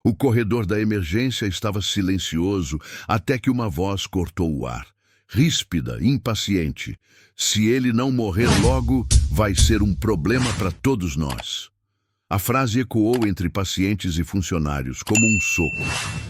O corredor da emergência estava silencioso até que uma voz cortou o ar. Ríspida, impaciente. Se ele não morrer logo, vai ser um problema para todos nós. A frase ecoou entre pacientes e funcionários, como um soco.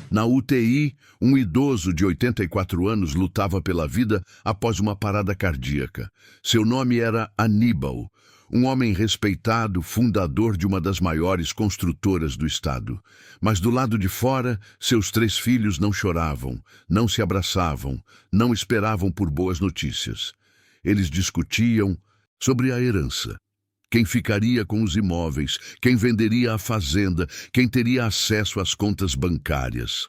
Na UTI, um idoso de 84 anos lutava pela vida após uma parada cardíaca. Seu nome era Aníbal, um homem respeitado, fundador de uma das maiores construtoras do estado. Mas do lado de fora, seus 3 filhos não choravam, não se abraçavam, não esperavam por boas notícias. Eles discutiam sobre a herança. Quem ficaria com os imóveis, quem venderia a fazenda, quem teria acesso às contas bancárias.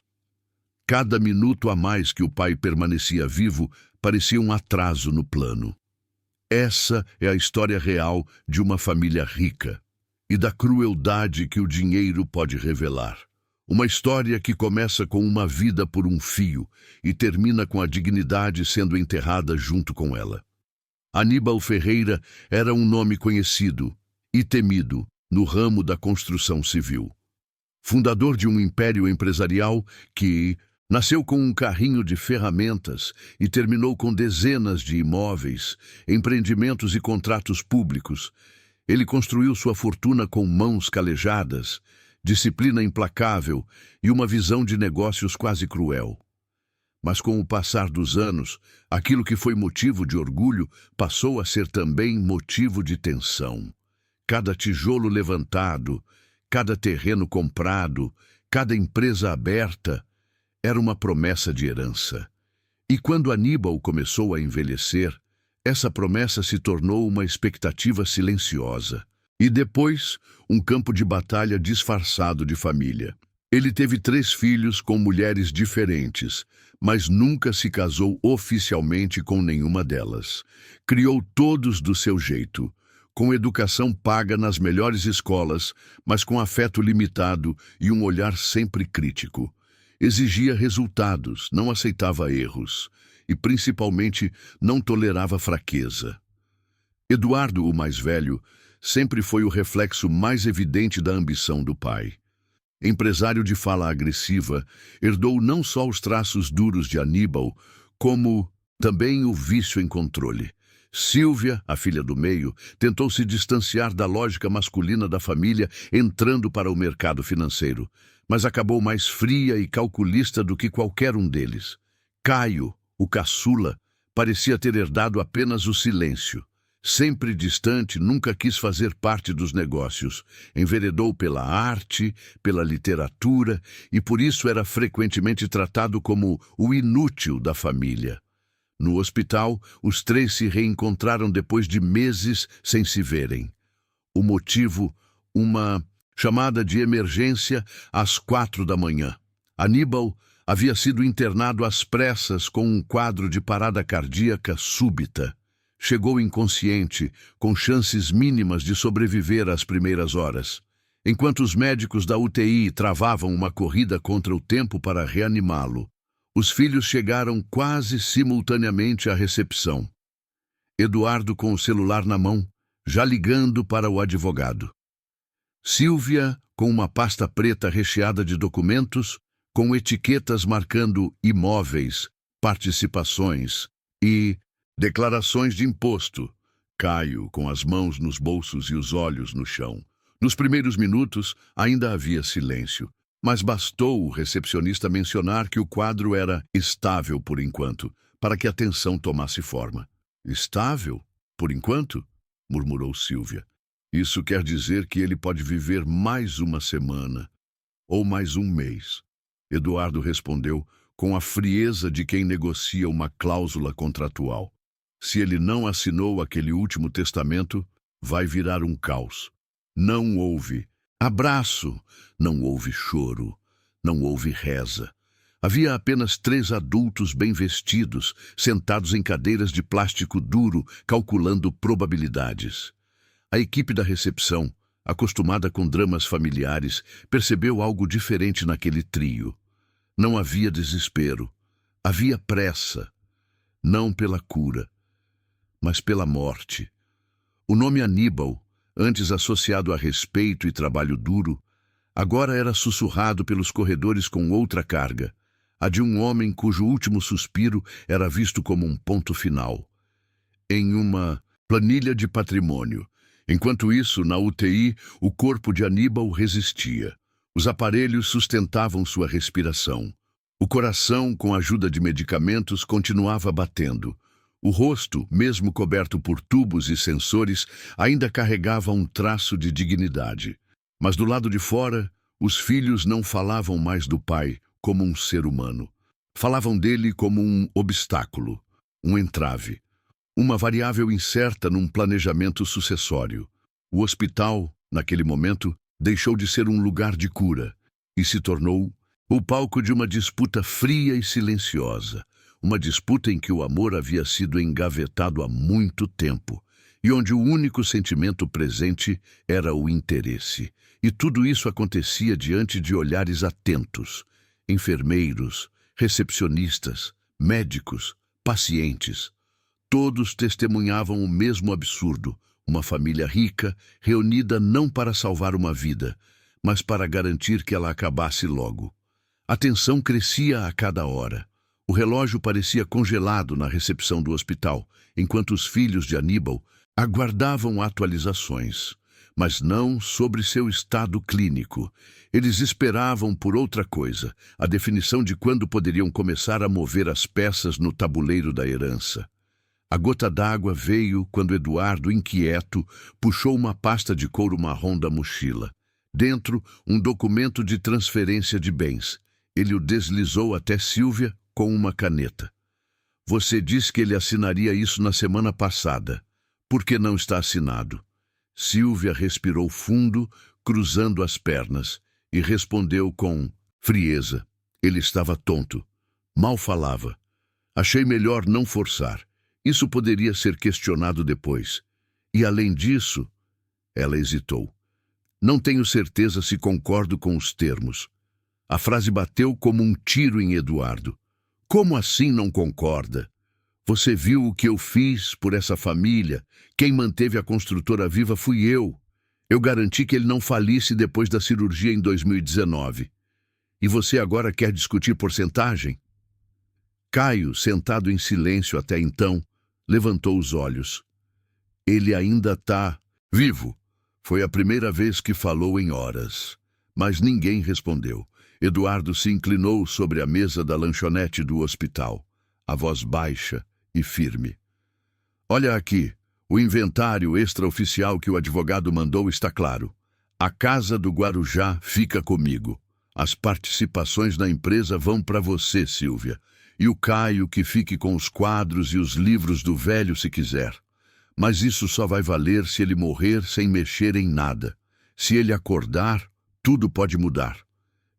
Cada minuto a mais que o pai permanecia vivo parecia um atraso no plano. Essa é a história real de uma família rica e da crueldade que o dinheiro pode revelar. Uma história que começa com uma vida por um fio e termina com a dignidade sendo enterrada junto com ela. Aníbal Ferreira era um nome conhecido e temido no ramo da construção civil. Fundador de um império empresarial que nasceu com um carrinho de ferramentas e terminou com dezenas de imóveis, empreendimentos e contratos públicos, ele construiu sua fortuna com mãos calejadas, disciplina implacável e uma visão de negócios quase cruel. Mas com o passar dos anos, aquilo que foi motivo de orgulho passou a ser também motivo de tensão. Cada tijolo levantado, cada terreno comprado, cada empresa aberta, era uma promessa de herança. E quando Aníbal começou a envelhecer, essa promessa se tornou uma expectativa silenciosa. E depois, um campo de batalha disfarçado de família. Ele teve 3 filhos com mulheres diferentes, mas nunca se casou oficialmente com nenhuma delas. Criou todos do seu jeito, com educação paga nas melhores escolas, mas com afeto limitado e um olhar sempre crítico. Exigia resultados, não aceitava erros e, principalmente, não tolerava fraqueza. Eduardo, o mais velho, sempre foi o reflexo mais evidente da ambição do pai. Empresário de fala agressiva, herdou não só os traços duros de Aníbal, como também o vício em controle. Sílvia, a filha do meio, tentou se distanciar da lógica masculina da família, entrando para o mercado financeiro, mas acabou mais fria e calculista do que qualquer um deles. Caio, o caçula, parecia ter herdado apenas o silêncio. Sempre distante, nunca quis fazer parte dos negócios. Enveredou pela arte, pela literatura e por isso era frequentemente tratado como o inútil da família. No hospital, os 3 se reencontraram depois de meses sem se verem. O motivo, uma chamada de emergência às 4 da manhã. Aníbal havia sido internado às pressas com um quadro de parada cardíaca súbita. Chegou inconsciente, com chances mínimas de sobreviver às primeiras horas. Enquanto os médicos da UTI travavam uma corrida contra o tempo para reanimá-lo, os filhos chegaram quase simultaneamente à recepção. Eduardo com o celular na mão, já ligando para o advogado. Sílvia com uma pasta preta recheada de documentos, com etiquetas marcando imóveis, participações e declarações de imposto. Caio, com as mãos nos bolsos e os olhos no chão. Nos primeiros minutos, ainda havia silêncio, mas bastou o recepcionista mencionar que o quadro era estável por enquanto, para que a tensão tomasse forma. Estável? Por enquanto? Murmurou Sílvia. Isso quer dizer que ele pode viver mais uma semana, ou mais um mês. Eduardo respondeu com a frieza de quem negocia uma cláusula contratual. Se ele não assinou aquele último testamento, vai virar um caos. Não houve abraço, não houve choro, não houve reza. Havia apenas 3 adultos bem vestidos, sentados em cadeiras de plástico duro, calculando probabilidades. A equipe da recepção, acostumada com dramas familiares, percebeu algo diferente naquele trio. Não havia desespero, havia pressa, não pela cura, mas pela morte. O nome Aníbal, antes associado a respeito e trabalho duro, Agora era sussurrado pelos corredores com outra carga, a de um homem cujo último suspiro era visto como um ponto final, em uma planilha de patrimônio. Enquanto isso, na UTI, o corpo de Aníbal resistia. Os aparelhos sustentavam sua respiração. O coração, com a ajuda de medicamentos, continuava batendo. O rosto, mesmo coberto por tubos e sensores, ainda carregava um traço de dignidade. Mas do lado de fora, os filhos não falavam mais do pai como um ser humano. Falavam dele como um obstáculo, um entrave, uma variável incerta num planejamento sucessório. O hospital, naquele momento, deixou de ser um lugar de cura e se tornou o palco de uma disputa fria e silenciosa, uma disputa em que o amor havia sido engavetado há muito tempo e onde o único sentimento presente era o interesse. E tudo isso acontecia diante de olhares atentos, enfermeiros, recepcionistas, médicos, pacientes. Todos testemunhavam o mesmo absurdo, uma família rica, reunida não para salvar uma vida, mas para garantir que ela acabasse logo. A tensão crescia a cada hora. O relógio parecia congelado na recepção do hospital, enquanto os filhos de Aníbal aguardavam atualizações, mas não sobre seu estado clínico. Eles esperavam por outra coisa, a definição de quando poderiam começar a mover as peças no tabuleiro da herança. A gota d'água veio quando Eduardo, inquieto, puxou uma pasta de couro marrom da mochila. Dentro, um documento de transferência de bens. Ele o deslizou até Sílvia com uma caneta. Você disse que ele assinaria isso na semana passada. Por que não está assinado? Sílvia respirou fundo, cruzando as pernas, e respondeu com frieza. Ele estava tonto. Mal falava. Achei melhor não forçar. Isso poderia ser questionado depois. E além disso, ela hesitou. Não tenho certeza se concordo com os termos. A frase bateu como um tiro em Eduardo. Como assim não concorda? Você viu o que eu fiz por essa família? Quem manteve a construtora viva fui eu. Eu garanti que ele não falisse depois da cirurgia em 2019. E você agora quer discutir porcentagem? Caio, sentado em silêncio até então, levantou os olhos. Ele ainda está vivo. Foi a primeira vez que falou em horas. Mas ninguém respondeu. Eduardo se inclinou sobre a mesa da lanchonete do hospital, a voz baixa e firme. Olha aqui, o inventário extraoficial que o advogado mandou está claro. A casa do Guarujá fica comigo. As participações na empresa vão para você, Sílvia. E o Caio que fique com os quadros e os livros do velho se quiser. Mas isso só vai valer se ele morrer sem mexer em nada. Se ele acordar, tudo pode mudar.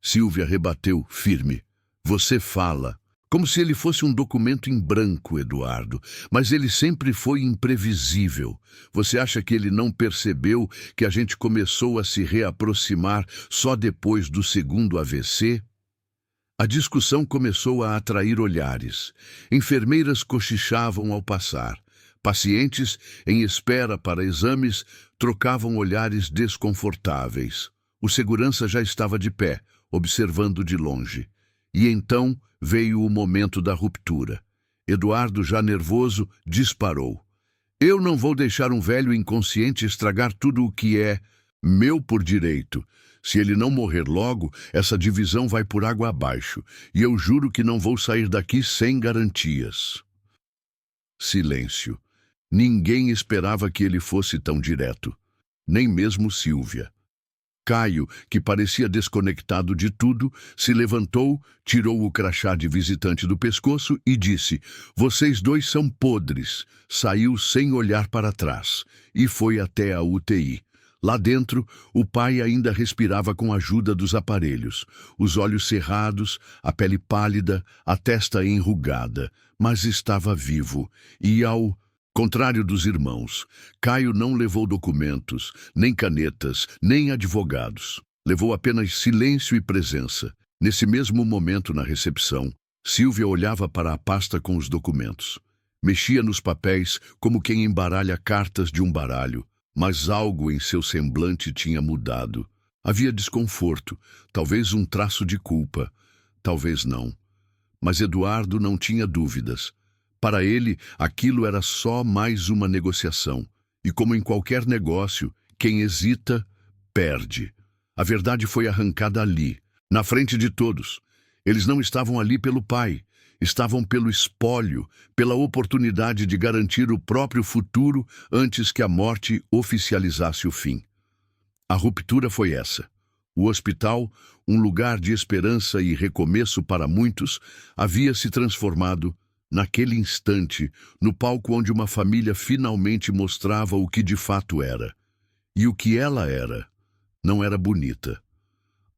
Sílvia rebateu firme. Você fala. Como se ele fosse um documento em branco, Eduardo. Mas ele sempre foi imprevisível. Você acha que ele não percebeu que a gente começou a se reaproximar só depois do segundo AVC? A discussão começou a atrair olhares. Enfermeiras cochichavam ao passar. Pacientes, em espera para exames, trocavam olhares desconfortáveis. O segurança já estava de pé, observando de longe. E então veio o momento da ruptura. Eduardo, já nervoso, disparou. Eu não vou deixar um velho inconsciente estragar tudo o que é meu por direito. Se ele não morrer logo, essa divisão vai por água abaixo. E eu juro que não vou sair daqui sem garantias. Silêncio. Ninguém esperava que ele fosse tão direto. Nem mesmo Sílvia. Caio, que parecia desconectado de tudo, se levantou, tirou o crachá de visitante do pescoço e disse: Vocês dois são podres. Saiu sem olhar para trás e foi até a UTI. Lá dentro, o pai ainda respirava com a ajuda dos aparelhos, os olhos cerrados, a pele pálida, a testa enrugada, mas estava vivo. E ao contrário dos irmãos, Caio não levou documentos, nem canetas, nem advogados. Levou apenas silêncio e presença. Nesse mesmo momento, na recepção, Sílvia olhava para a pasta com os documentos. Mexia nos papéis como quem embaralha cartas de um baralho, mas algo em seu semblante tinha mudado. Havia desconforto, talvez um traço de culpa, talvez não. Mas Eduardo não tinha dúvidas. Para ele, aquilo era só mais uma negociação. E como em qualquer negócio, quem hesita, perde. A verdade foi arrancada ali, na frente de todos. Eles não estavam ali pelo pai, estavam pelo espólio, pela oportunidade de garantir o próprio futuro antes que a morte oficializasse o fim. A ruptura foi essa. O hospital, um lugar de esperança e recomeço para muitos, havia se transformado, naquele instante, no palco onde uma família finalmente mostrava o que de fato era. E o que ela era, não era bonita.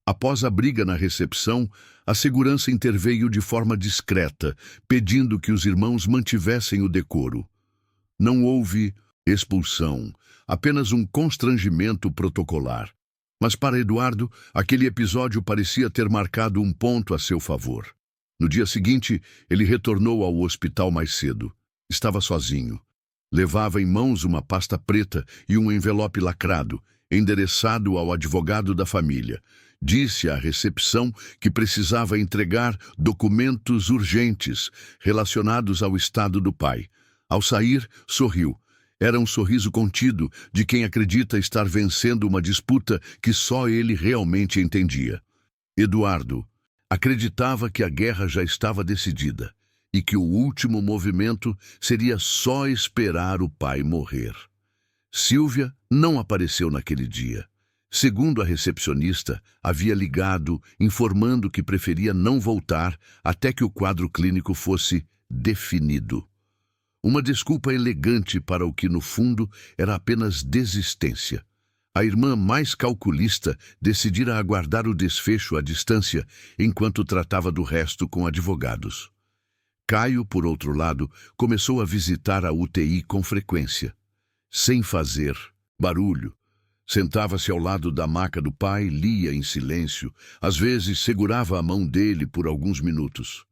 Após a briga na recepção, a segurança interveio de forma discreta, pedindo que os irmãos mantivessem o decoro. Não houve expulsão, apenas um constrangimento protocolar. Mas para Eduardo, aquele episódio parecia ter marcado um ponto a seu favor. No dia seguinte, ele retornou ao hospital mais cedo. Estava sozinho. Levava em mãos uma pasta preta e um envelope lacrado, endereçado ao advogado da família. Disse à recepção que precisava entregar documentos urgentes relacionados ao estado do pai. Ao sair, sorriu. Era um sorriso contido de quem acredita estar vencendo uma disputa que só ele realmente entendia. Eduardo acreditava que a guerra já estava decidida e que o último movimento seria só esperar o pai morrer. Silvia não apareceu naquele dia. Segundo a recepcionista, havia ligado, informando que preferia não voltar até que o quadro clínico fosse definido. Uma desculpa elegante para o que, no fundo, era apenas desistência. A irmã mais calculista decidira aguardar o desfecho à distância enquanto tratava do resto com advogados. Caio, por outro lado, começou a visitar a UTI com frequência. Sem fazer barulho. Sentava-se ao lado da maca do pai, lia em silêncio, às vezes segurava a mão dele por alguns minutos.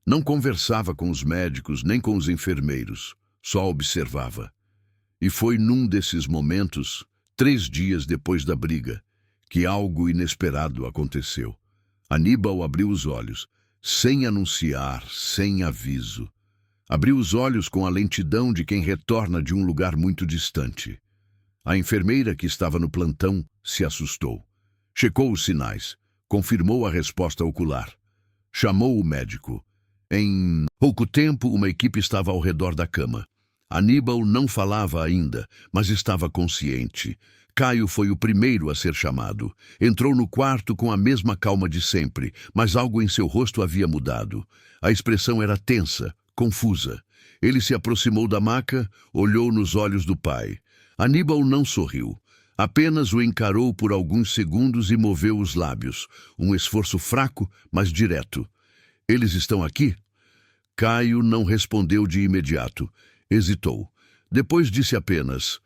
Não conversava com os médicos nem com os enfermeiros, só observava. E foi num desses momentos, 3 dias depois da briga, que algo inesperado aconteceu. Aníbal abriu os olhos, sem anunciar, sem aviso. Abriu os olhos com a lentidão de quem retorna de um lugar muito distante. A enfermeira que estava no plantão se assustou. Checou os sinais, confirmou a resposta ocular. Chamou o médico. Em pouco tempo, uma equipe estava ao redor da cama. Aníbal não falava ainda, mas estava consciente. Caio foi o primeiro a ser chamado. Entrou no quarto com a mesma calma de sempre, mas algo em seu rosto havia mudado. A expressão era tensa, confusa. Ele se aproximou da maca, olhou nos olhos do pai. Aníbal não sorriu. Apenas o encarou por alguns segundos e moveu os lábios. Um esforço fraco, mas direto. Eles estão aqui? Caio não respondeu de imediato. Hesitou. Depois disse apenas: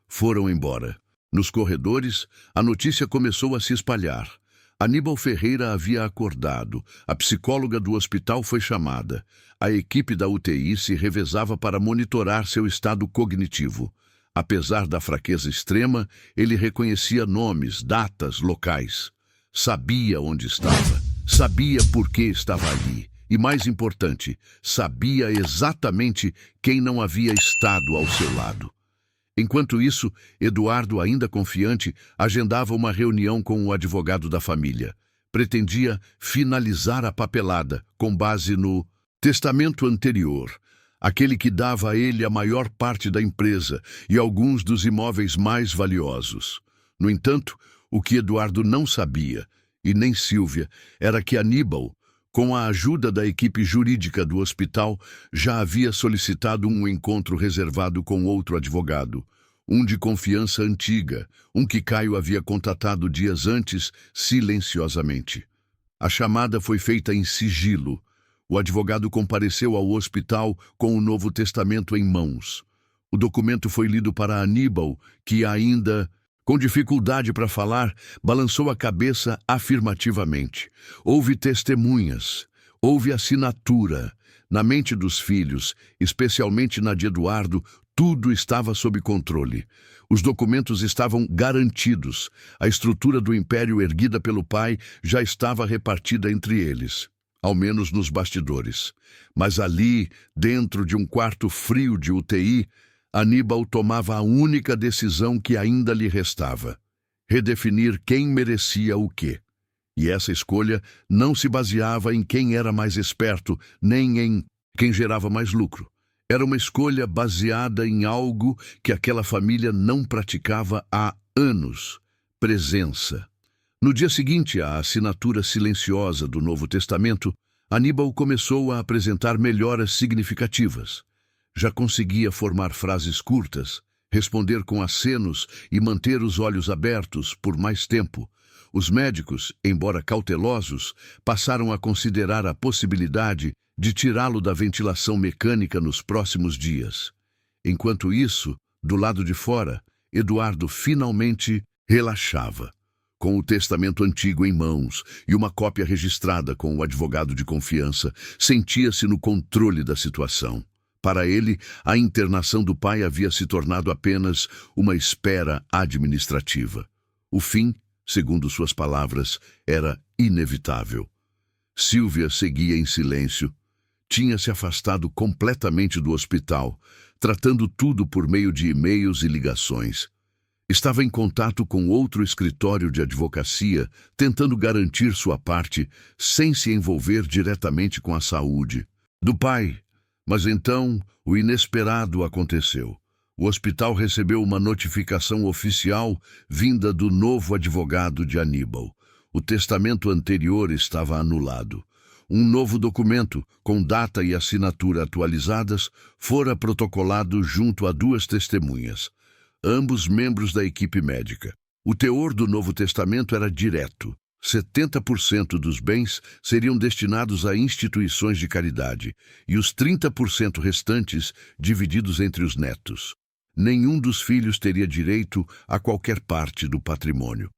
foram embora. Nos corredores, a notícia começou a se espalhar. Aníbal Ferreira havia acordado. A psicóloga do hospital foi chamada. A equipe da UTI se revezava para monitorar seu estado cognitivo. Apesar da fraqueza extrema, ele reconhecia nomes, datas, locais. Sabia onde estava. Sabia por que estava ali. E, mais importante, sabia exatamente quem não havia estado ao seu lado. Enquanto isso, Eduardo, ainda confiante, agendava uma reunião com o advogado da família. Pretendia finalizar a papelada, com base no testamento anterior, aquele que dava a ele a maior parte da empresa e alguns dos imóveis mais valiosos. No entanto, o que Eduardo não sabia, e nem Silvia, era que Aníbal, com a ajuda da equipe jurídica do hospital, já havia solicitado um encontro reservado com outro advogado, um de confiança antiga, um que Caio havia contatado dias antes, silenciosamente. A chamada foi feita em sigilo. O advogado compareceu ao hospital com o Novo Testamento em mãos. O documento foi lido para Aníbal, que ainda, com dificuldade para falar, balançou a cabeça afirmativamente. Houve testemunhas, houve assinatura. Na mente dos filhos, especialmente na de Eduardo, Tudo estava sob controle. Os documentos estavam garantidos. A estrutura do império erguida pelo pai já estava repartida entre eles, ao menos nos bastidores. Mas ali, dentro de um quarto frio de UTI, Aníbal tomava a única decisão que ainda lhe restava: redefinir quem merecia o quê. E essa escolha não se baseava em quem era mais esperto, nem em quem gerava mais lucro. Era uma escolha baseada em algo que aquela família não praticava há anos: presença. No dia seguinte à assinatura silenciosa do Novo Testamento, Aníbal começou a apresentar melhoras significativas. Já conseguia formar frases curtas, responder com acenos e manter os olhos abertos por mais tempo. Os médicos, embora cautelosos, passaram a considerar a possibilidade de tirá-lo da ventilação mecânica nos próximos dias. Enquanto isso, do lado de fora, Eduardo finalmente relaxava. Com o testamento antigo em mãos e uma cópia registrada com o advogado de confiança, sentia-se no controle da situação. Para ele, a internação do pai havia se tornado apenas uma espera administrativa. O fim, segundo suas palavras, era inevitável. Sílvia seguia em silêncio. Tinha se afastado completamente do hospital, tratando tudo por meio de e-mails e ligações. Estava em contato com outro escritório de advocacia, tentando garantir sua parte, sem se envolver diretamente com a saúde do pai. Mas então, o inesperado aconteceu. O hospital recebeu uma notificação oficial vinda do novo advogado de Aníbal. O testamento anterior estava anulado. Um novo documento, com data e assinatura atualizadas, fora protocolado junto a duas testemunhas, ambos membros da equipe médica. O teor do Novo Testamento era direto. 70% dos bens seriam destinados a instituições de caridade e os 30% restantes divididos entre os netos. Nenhum dos filhos teria direito a qualquer parte do patrimônio.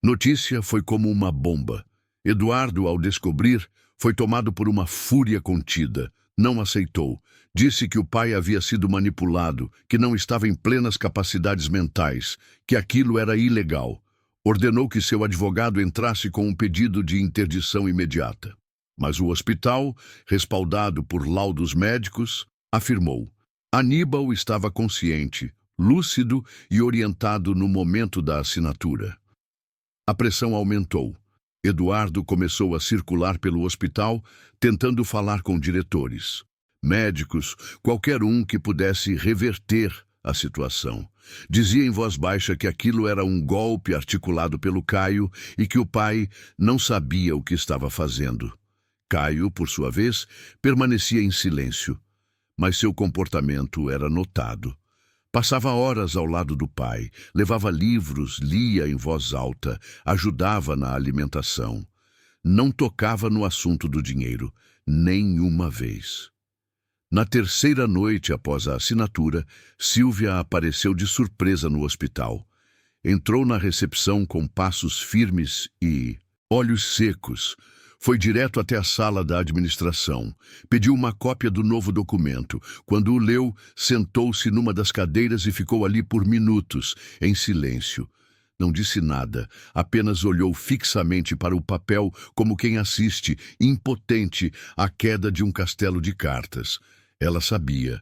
Notícia foi como uma bomba. Eduardo, ao descobrir, foi tomado por uma fúria contida. Não aceitou. Disse que o pai havia sido manipulado, que não estava em plenas capacidades mentais, que aquilo era ilegal. Ordenou que seu advogado entrasse com um pedido de interdição imediata. Mas o hospital, respaldado por laudos médicos, afirmou: Aníbal estava consciente, lúcido e orientado no momento da assinatura. A pressão aumentou. Eduardo começou a circular pelo hospital, tentando falar com diretores, médicos, qualquer um que pudesse reverter a situação. Dizia em voz baixa que aquilo era um golpe articulado pelo Caio e que o pai não sabia o que estava fazendo. Caio, por sua vez, permanecia em silêncio, mas seu comportamento era notado. Passava horas ao lado do pai, levava livros, lia em voz alta, ajudava na alimentação. Não tocava no assunto do dinheiro, nenhuma vez. Na terceira noite após a assinatura, Sílvia apareceu de surpresa no hospital. Entrou na recepção com passos firmes e olhos secos. Foi direto até a sala da administração. Pediu uma cópia do novo documento. Quando o leu, sentou-se numa das cadeiras e ficou ali por minutos, em silêncio. Não disse nada, apenas olhou fixamente para o papel como quem assiste, impotente, à queda de um castelo de cartas. Ela sabia.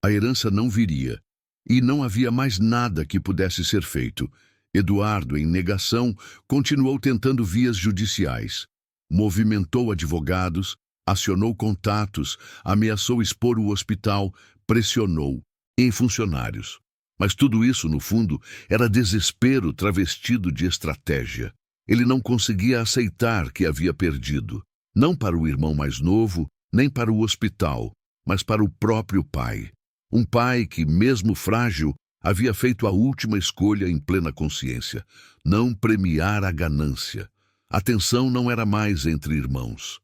A herança não viria. E não havia mais nada que pudesse ser feito. Eduardo, em negação, continuou tentando vias judiciais. Movimentou advogados, acionou contatos, ameaçou expor o hospital, pressionou em funcionários. Mas tudo isso, no fundo, era desespero travestido de estratégia. Ele não conseguia aceitar que havia perdido, não para o irmão mais novo, nem para o hospital, mas para o próprio pai. Um pai que, mesmo frágil, havia feito a última escolha em plena consciência: não premiar a ganância. A tensão não era mais entre irmãos.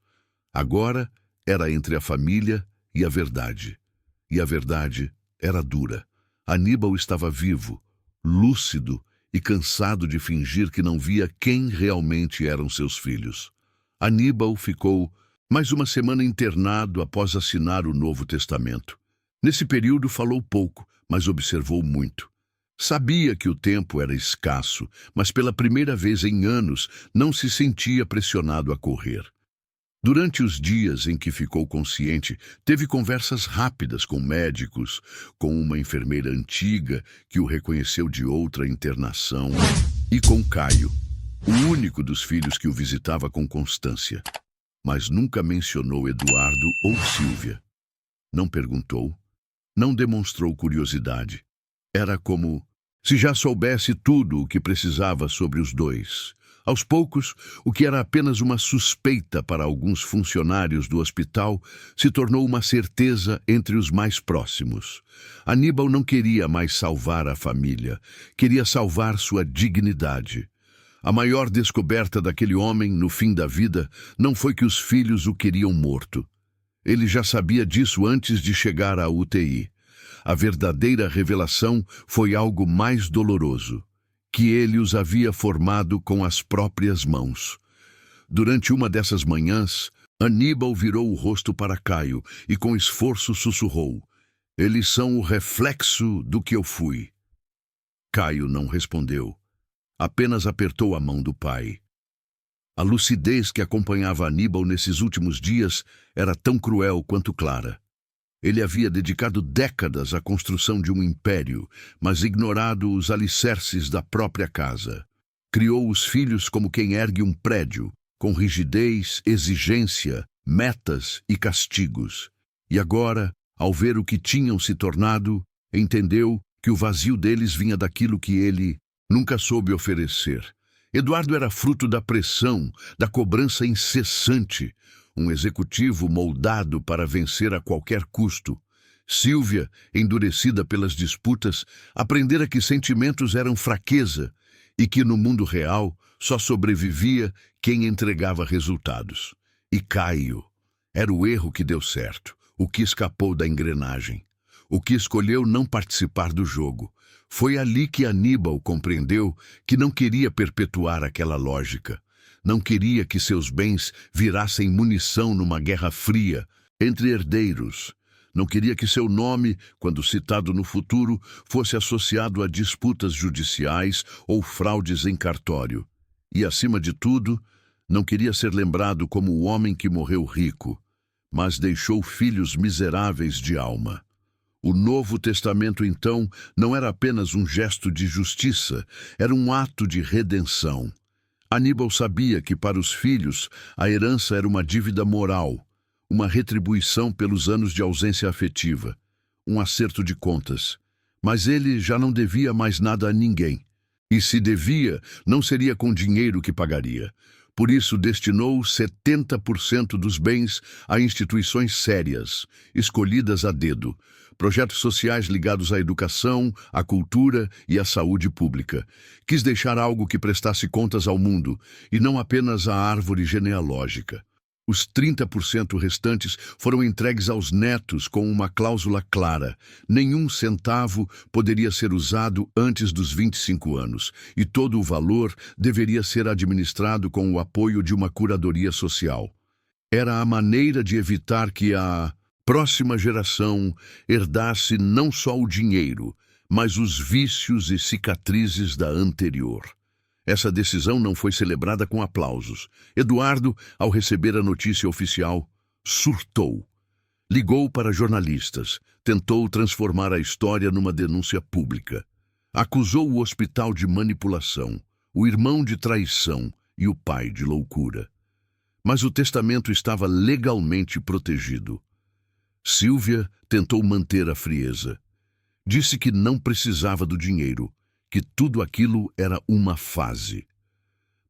Agora era entre a família e a verdade. E a verdade era dura. Aníbal estava vivo, lúcido e cansado de fingir que não via quem realmente eram seus filhos. Aníbal ficou mais uma semana internado após assinar o Novo Testamento. Nesse período falou pouco, mas observou muito. Sabia que o tempo era escasso, mas pela primeira vez em anos não se sentia pressionado a correr. Durante os dias em que ficou consciente, teve conversas rápidas com médicos, com uma enfermeira antiga que o reconheceu de outra internação, e com Caio, o único dos filhos que o visitava com constância. Mas nunca mencionou Eduardo ou Sílvia. Não perguntou, não demonstrou curiosidade. Era como se já soubesse tudo o que precisava sobre os dois. Aos poucos, o que era apenas uma suspeita para alguns funcionários do hospital se tornou uma certeza entre os mais próximos. Aníbal não queria mais salvar a família, queria salvar sua dignidade. A maior descoberta daquele homem, no fim da vida, não foi que os filhos o queriam morto. Ele já sabia disso antes de chegar à UTI. A verdadeira revelação foi algo mais doloroso, que ele os havia formado com as próprias mãos. Durante uma dessas manhãs, Aníbal virou o rosto para Caio e com esforço sussurrou: "Eles são o reflexo do que eu fui." Caio não respondeu, apenas apertou a mão do pai. A lucidez que acompanhava Aníbal nesses últimos dias era tão cruel quanto clara. Ele havia dedicado décadas à construção de um império, mas ignorado os alicerces da própria casa. Criou os filhos como quem ergue um prédio, com rigidez, exigência, metas e castigos. E agora, ao ver o que tinham se tornado, entendeu que o vazio deles vinha daquilo que ele nunca soube oferecer. Eduardo era fruto da pressão, da cobrança incessante, um executivo moldado para vencer a qualquer custo. Sílvia, endurecida pelas disputas, aprendera que sentimentos eram fraqueza e que no mundo real só sobrevivia quem entregava resultados. E Caio era o erro que deu certo, o que escapou da engrenagem, o que escolheu não participar do jogo. Foi ali que Aníbal compreendeu que não queria perpetuar aquela lógica. Não queria que seus bens virassem munição numa guerra fria entre herdeiros. Não queria que seu nome, quando citado no futuro, fosse associado a disputas judiciais ou fraudes em cartório. E, acima de tudo, não queria ser lembrado como o homem que morreu rico, mas deixou filhos miseráveis de alma. O Novo Testamento, então, não era apenas um gesto de justiça, era um ato de redenção. Aníbal sabia que para os filhos a herança era uma dívida moral, uma retribuição pelos anos de ausência afetiva, um acerto de contas. Mas ele já não devia mais nada a ninguém. E se devia, não seria com dinheiro que pagaria. Por isso destinou 70% dos bens a instituições sérias, escolhidas a dedo, projetos sociais ligados à educação, à cultura e à saúde pública. Quis deixar algo que prestasse contas ao mundo, e não apenas à árvore genealógica. Os 30% restantes foram entregues aos netos com uma cláusula clara: nenhum centavo poderia ser usado antes dos 25 anos, e todo o valor deveria ser administrado com o apoio de uma curadoria social. Era a maneira de evitar que a próxima geração herdasse não só o dinheiro, mas os vícios e cicatrizes da anterior. Essa decisão não foi celebrada com aplausos. Eduardo, ao receber a notícia oficial, surtou. Ligou para jornalistas, tentou transformar a história numa denúncia pública. Acusou o hospital de manipulação, o irmão de traição e o pai de loucura. Mas o testamento estava legalmente protegido. Sílvia tentou manter a frieza. Disse que não precisava do dinheiro, que tudo aquilo era uma fase.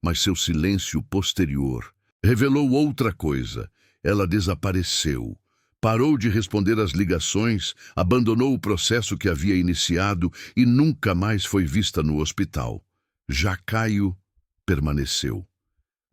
Mas seu silêncio posterior revelou outra coisa. Ela desapareceu, parou de responder às ligações, abandonou o processo que havia iniciado e nunca mais foi vista no hospital. Já Caio permaneceu.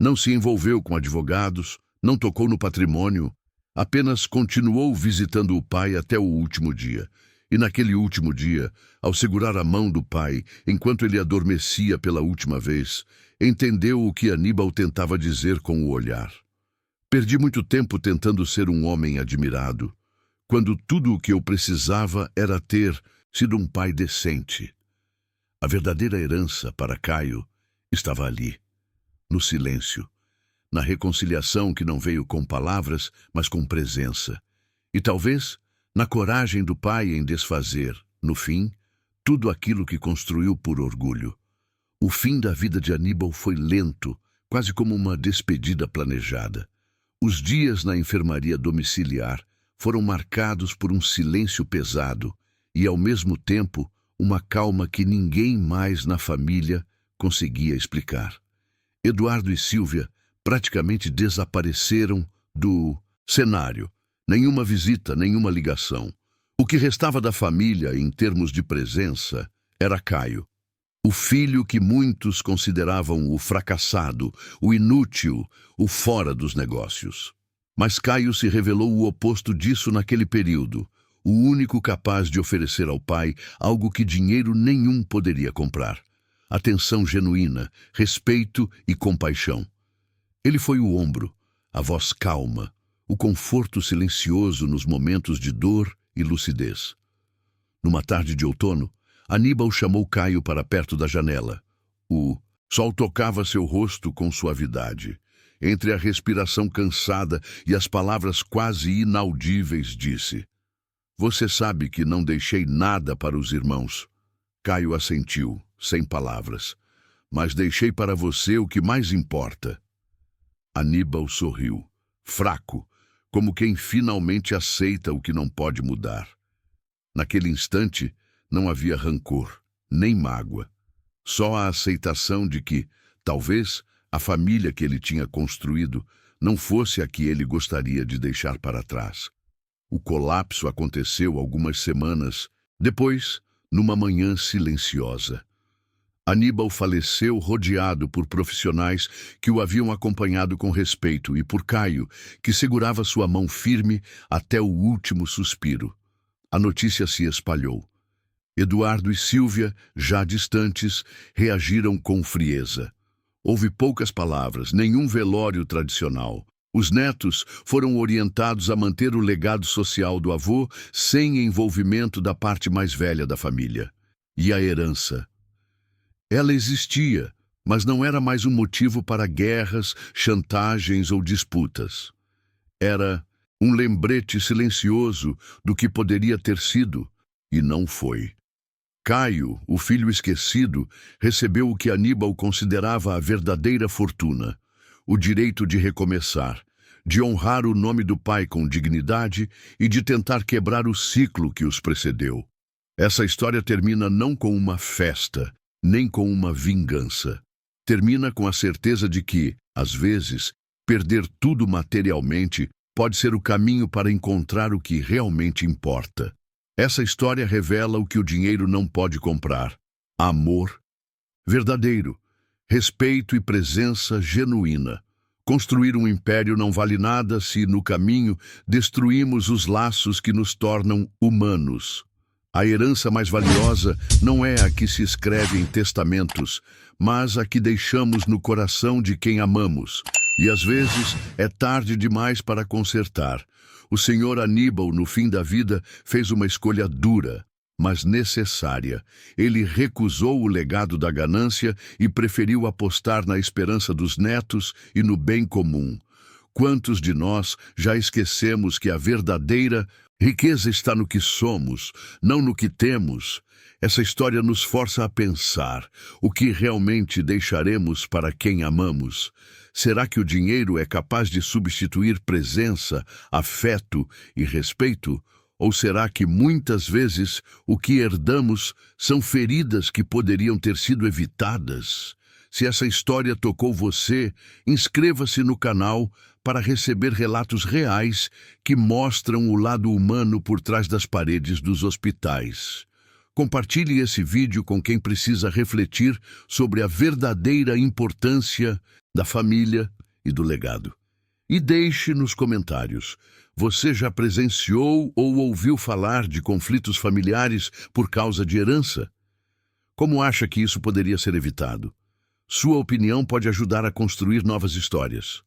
Não se envolveu com advogados, não tocou no patrimônio, apenas continuou visitando o pai até o último dia. E naquele último dia, ao segurar a mão do pai, enquanto ele adormecia pela última vez, entendeu o que Aníbal tentava dizer com o olhar. Perdi muito tempo tentando ser um homem admirado. quando tudo o que eu precisava era ter sido um pai decente. A verdadeira herança para Caio estava ali, no silêncio, na reconciliação que não veio com palavras, mas com presença. E talvez na coragem do pai em desfazer, no fim, tudo aquilo que construiu por orgulho. O fim da vida de Aníbal foi lento, quase como uma despedida planejada. Os dias na enfermaria domiciliar foram marcados por um silêncio pesado e, ao mesmo tempo, uma calma que ninguém mais na família conseguia explicar. Eduardo e Sílvia praticamente desapareceram do cenário. Nenhuma visita, nenhuma ligação. O que restava da família, em termos de presença, era Caio. O filho que muitos consideravam o fracassado, o inútil, o fora dos negócios. Mas Caio se revelou o oposto disso naquele período, o único capaz de oferecer ao pai algo que dinheiro nenhum poderia comprar. Atenção genuína, respeito e compaixão. Ele foi o ombro, a voz calma, o conforto silencioso nos momentos de dor e lucidez. Numa tarde de outono, Aníbal chamou Caio para perto da janela. O sol tocava seu rosto com suavidade. Entre a respiração cansada e as palavras quase inaudíveis, disse: "Você sabe que não deixei nada para os irmãos." Caio assentiu, sem palavras. "Mas deixei para você o que mais importa." Aníbal sorriu, fraco, como quem finalmente aceita o que não pode mudar. Naquele instante, não havia rancor, nem mágoa. Só a aceitação de que, talvez, a família que ele tinha construído não fosse a que ele gostaria de deixar para trás. O colapso aconteceu algumas semanas depois, numa manhã silenciosa. Aníbal faleceu rodeado por profissionais que o haviam acompanhado com respeito e por Caio, que segurava sua mão firme até o último suspiro. A notícia se espalhou. Eduardo e Sílvia, já distantes, reagiram com frieza. Houve poucas palavras, nenhum velório tradicional. Os netos foram orientados a manter o legado social do avô sem envolvimento da parte mais velha da família. E a herança? Ela existia, mas não era mais um motivo para guerras, chantagens ou disputas. Era um lembrete silencioso do que poderia ter sido, e não foi. Caio, o filho esquecido, recebeu o que Aníbal considerava a verdadeira fortuna, o direito de recomeçar, de honrar o nome do pai com dignidade e de tentar quebrar o ciclo que os precedeu. Essa história termina não com uma festa, nem com uma vingança. Termina com a certeza de que, às vezes, perder tudo materialmente pode ser o caminho para encontrar o que realmente importa. Essa história revela o que o dinheiro não pode comprar: amor verdadeiro, respeito e presença genuína. Construir um império não vale nada se, no caminho, destruímos os laços que nos tornam humanos. A herança mais valiosa não é a que se escreve em testamentos, mas a que deixamos no coração de quem amamos. E às vezes é tarde demais para consertar. O senhor Aníbal, no fim da vida, fez uma escolha dura, mas necessária. Ele recusou o legado da ganância e preferiu apostar na esperança dos netos e no bem comum. Quantos de nós já esquecemos que a verdadeira riqueza está no que somos, não no que temos? Essa história nos força a pensar: o que realmente deixaremos para quem amamos? Será que o dinheiro é capaz de substituir presença, afeto e respeito? Ou será que muitas vezes o que herdamos são feridas que poderiam ter sido evitadas? Se essa história tocou você, inscreva-se no canal para receber relatos reais que mostram o lado humano por trás das paredes dos hospitais. Compartilhe esse vídeo com quem precisa refletir sobre a verdadeira importância da família e do legado. E deixe nos comentários: você já presenciou ou ouviu falar de conflitos familiares por causa de herança? Como acha que isso poderia ser evitado? Sua opinião pode ajudar a construir novas histórias.